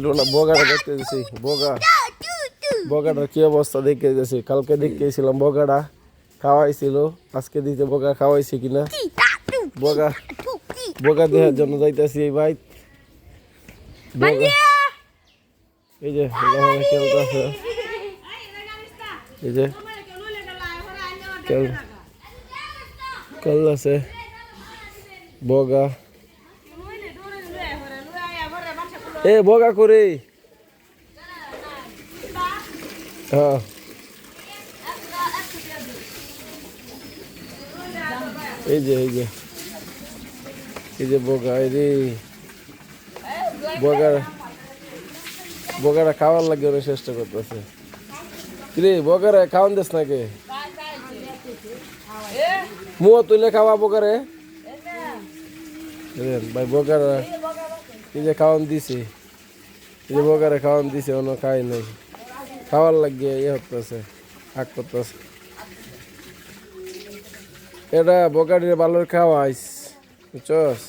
ছিল না বগাটা দেখতে গেছি বগাটার কি অবস্থা দেখতে গেছি। কালকে দেখতেছিলাম বগাটা খাওয়াইছিল, আজকে দিতে বগা খাওয়াইছি কিনা। বগা বগা দেখার জন্য যাইতেছি এই ভাই। বগা এই যে খেলতেছে, এই যে খেলতেছে বগা। এ বগা করে হ্যাঁ এই যে এই যে এই যে বগা এই রে বগারা খাওয়ার লাগে অনেক চেষ্টা করতেছে। কিরে বগারে খাওয়ান দিস নাকি? মুয়া তুলে খাওয়া বগারে ভাই। বগারা এই যে খাওয়ান দিছে, এই যে বগারে খাওয়ান দিছে, অন্য খাই নাই। খাওয়ার লাগিয়ে ইয়ে হতেছে, হাক করতেছে। এটা বগারির ভালোর খাওয়াইস বুঝছস।